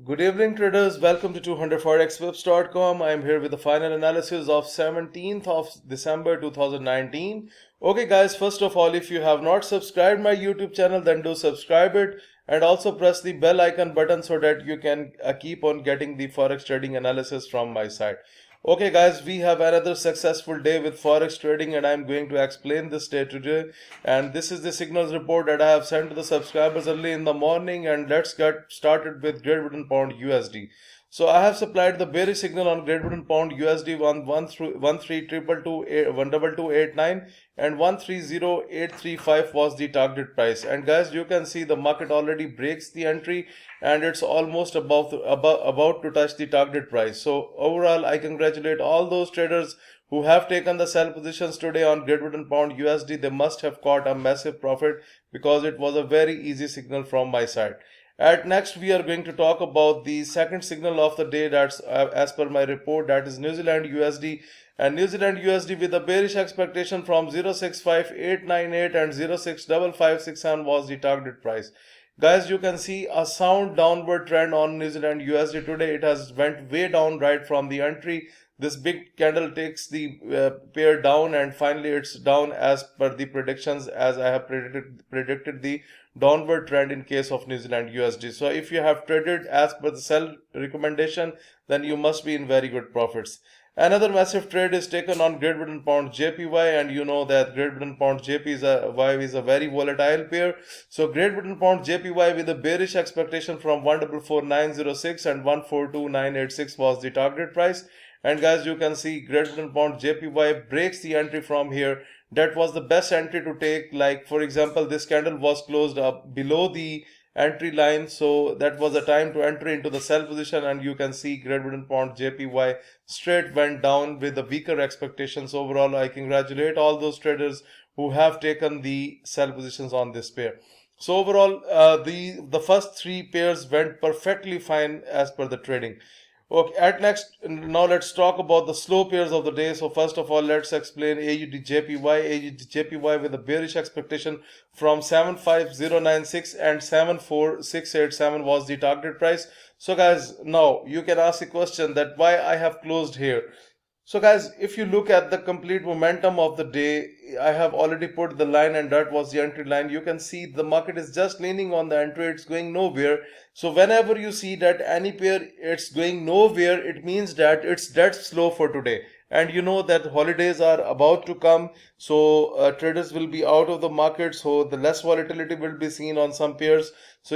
Good evening traders, welcome to 200forexwebs.com. I am here with the final analysis of 17th of December 2019. Okay guys, first of all, if you have not subscribed my YouTube channel, then do subscribe it and also press the bell icon button so that you can keep on getting the forex trading analysis from my side. Okay guys, we have another successful day with forex trading and I am going to explain this day today, and this is the signals report that I have sent to the subscribers early in the morning. And let's get started with Great Britain Pound USD. So I have supplied the bearish signal on Great Britain Pound USD 13288 and 130835 was the target price. And guys, you can see the market already breaks the entry and it's almost about to touch the target price. So overall, I congratulate all those traders who have taken the sell positions today on Great Britain Pound USD. They must have caught a massive profit because it was a very easy signal from my side. At next, we are going to talk about the second signal of the day, that's as per my report, that is New Zealand USD. And New Zealand USD with a bearish expectation from 0.65898 and 0.65567 was the target price. Guys, you can see a sound downward trend on New Zealand USD today. It has went way down right from the entry. This big candle takes the pair down and finally it's down as per the predictions, as I have predicted the downward trend in case of New Zealand USD. So if you have traded as per the sell recommendation, then you must be in very good profits. Another massive trade is taken on Great Britain Pound JPY, and you know that Great Britain Pound JPY is a very volatile pair. So Great Britain Pound JPY with a bearish expectation from 144,906 and 142,986 was the target price. And guys, you can see Great Britain Pound JPY breaks the entry from here. That was the best entry to take. Like for example, this candle was closed up below the entry line, so that was a time to enter into the sell position. And you can see Great Britain Pound JPY straight went down with the weaker expectations. Overall, I congratulate all those traders who have taken the sell positions on this pair. So overall, the first three pairs went perfectly fine as per the trading. Okay, at next, now let's talk about the slow pairs of the day. So first of all, let's explain AUDJPY. AUDJPY with a bearish expectation from 75096 and 74687 was the target price. So guys, now you can ask a question that why I have closed here. So guys, if you look at the complete momentum of the day, I have already put the line and that was the entry line. You can see the market is just leaning on the entry, it's going nowhere. So whenever you see that any pair it's going nowhere, it means that it's dead slow for today. And you know that holidays are about to come, so traders will be out of the market, so the less volatility will be seen on some pairs. So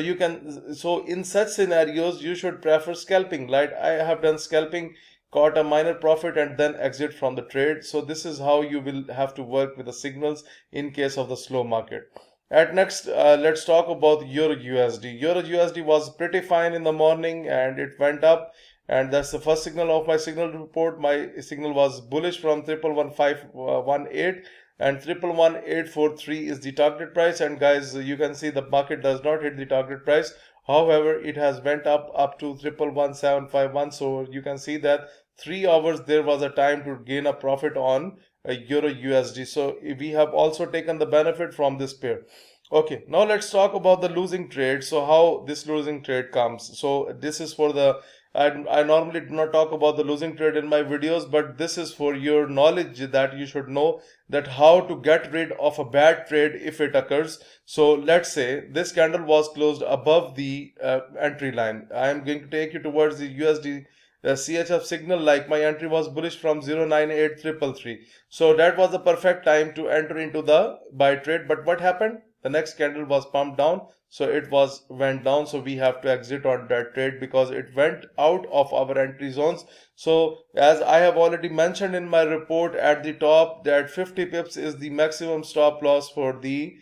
in such scenarios you should prefer scalping. Like I have done scalping, caught a minor profit and then exit from the trade. So this is how you will have to work with the signals in case of the slow market. At next, let's talk about EURUSD. EURUSD was pretty fine in the morning and it went up, and that's the first signal of my signal report. My signal was bullish from 111518 and 111843 is the target price. And guys, you can see the market does not hit the target price. However, it has went up to 111751. So you can see that 3 hours there was a time to gain a profit on Euro USD. So we have also taken the benefit from this pair. Okay, now let's talk about the losing trade. So how this losing trade comes. So this is for the I normally do not talk about the losing trade in my videos, but this is for your knowledge that you should know that how to get rid of a bad trade if it occurs. So let's say this candle was closed above the entry line. I am going to take you towards the USD CHF signal. Like my entry was bullish from 098333. So that was the perfect time to enter into the buy trade. But what happened? The next candle was pumped down, so it went down. So we have to exit on that trade because it went out of our entry zones. So as I have already mentioned in my report at the top, that 50 pips is the maximum stop loss for the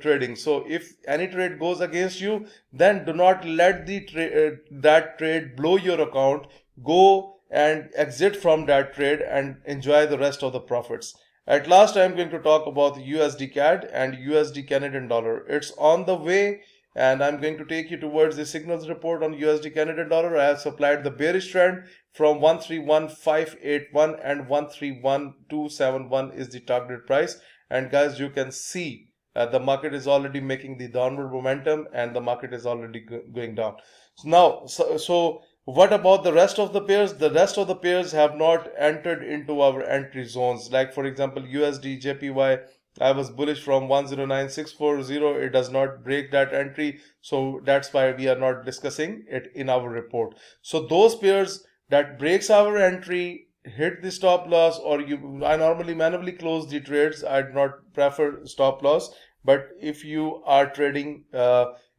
trading. So if any trade goes against you, then do not let that trade blow your account. Go and exit from that trade and enjoy the rest of the profits. At last, I am going to talk about the USDCAD and USD Canadian dollar. It's on the way, and I'm going to take you towards the signals report on USD Canadian dollar. I have supplied the bearish trend from 131581 and 131271 is the target price. And guys, you can see the market is already making the downward momentum and the market is already going down. So what about the rest of the pairs? The rest of the pairs have not entered into our entry zones. Like for example, USDJPY, I was bullish from 109640. It does not break that entry, so that's why we are not discussing it in our report. So those pairs that breaks our entry, hit the stop loss, or I normally manually close the trades. I do not prefer stop loss, but if you are trading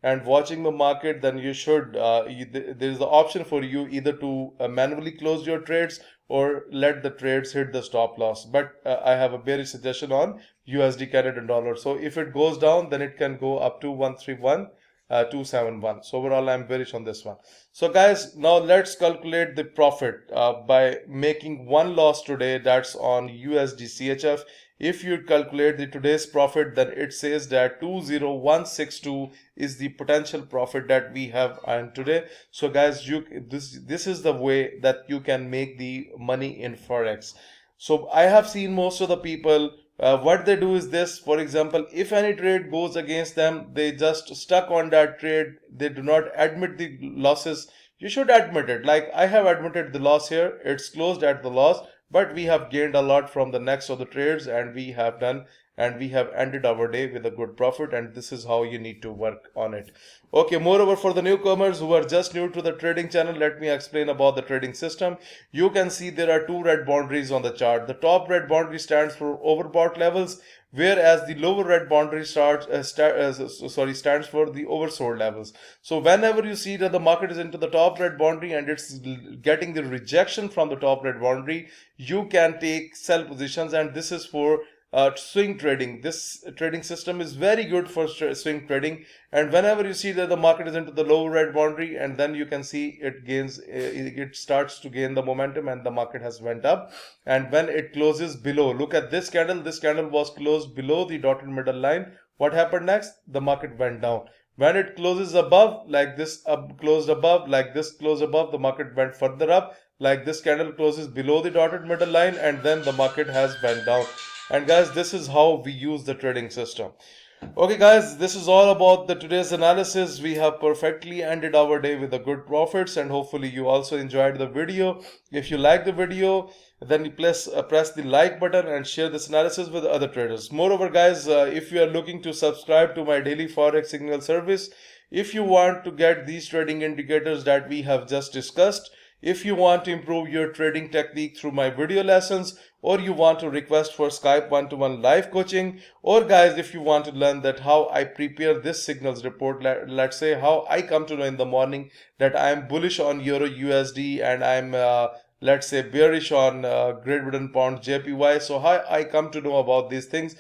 and watching the market, then you should there is the option for you either to manually close your trades or let the trades hit the stop loss. But I have a bearish suggestion on USD Canadian dollar. So if it goes down, then it can go up to 131 271. So overall I'm bearish on this one. So guys, now let's calculate the profit by making one loss today, that's on USD If you calculate the today's profit, then it says that 20162 is the potential profit that we have earned today. So guys, this is the way that you can make the money in Forex. So I have seen most of the people, what they do is this. For example, if any trade goes against them, they just stuck on that trade. They do not admit the losses. You should admit it. Like I have admitted the loss here. It's closed at the loss, but we have gained a lot from the next of the trades, and we have ended our day with a good profit, and this is how you need to work on it. Okay, moreover, for the newcomers who are just new to the trading channel, let me explain about the trading system. You can see there are two red boundaries on the chart. The top red boundary stands for overbought levels, whereas the lower red boundary stands for the oversold levels. So whenever you see that the market is into the top red boundary and it's getting the rejection from the top red boundary, you can take sell positions, and this is for swing trading. This trading system is very good for swing trading, and whenever you see that the market is into the lower red boundary, and then you can see it starts to gain the momentum and the market has went up. And when it closes below, look at this candle was closed below the dotted middle line. What happened next? The market went down. When it closes above, like this, closed above, like this, closed above, the market went further up. Like this candle closes below the dotted middle line, and then the market has went down. And guys, this is how we use the trading system. Okay guys, this is all about the today's analysis. We have perfectly ended our day with the good profits, and hopefully you also enjoyed the video. If you like the video, then you press the like button and share this analysis with other traders. Moreover guys, if you are looking to subscribe to my daily Forex signal service, if you want to get these trading indicators that we have just discussed, if you want to improve your trading technique through my video lessons, or you want to request for Skype one-to-one live coaching, or guys, if you want to learn that how I prepare this signals report, let's say how I come to know in the morning that I am bullish on Euro USD and I'm let's say bearish on Great Britain Pound JPY. So how I come to know about these things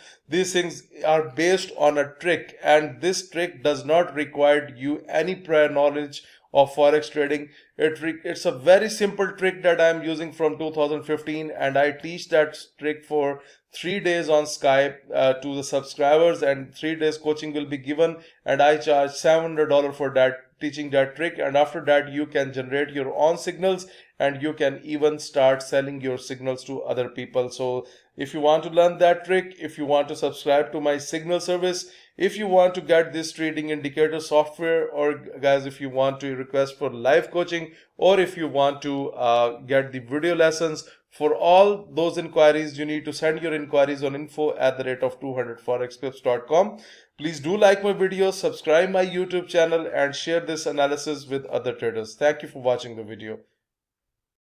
are based on a trick, and this trick does not require you any prior knowledge of Forex trading. It's a very simple trick that I am using from 2015, and I teach that trick for 3 days on Skype to the subscribers, and 3 days coaching will be given, and I charge $700 for that, teaching that trick. And after that you can generate your own signals, and you can even start selling your signals to other people. So if you want to learn that trick, if you want to subscribe to my signal service, if you want to get this trading indicator software, or guys, if you want to request for live coaching, or if you want to get the video lessons, for all those inquiries you need to send your inquiries on info@200forexclips.com. Please do like my videos, subscribe my YouTube channel, and share this analysis with other traders. Thank you for watching the video.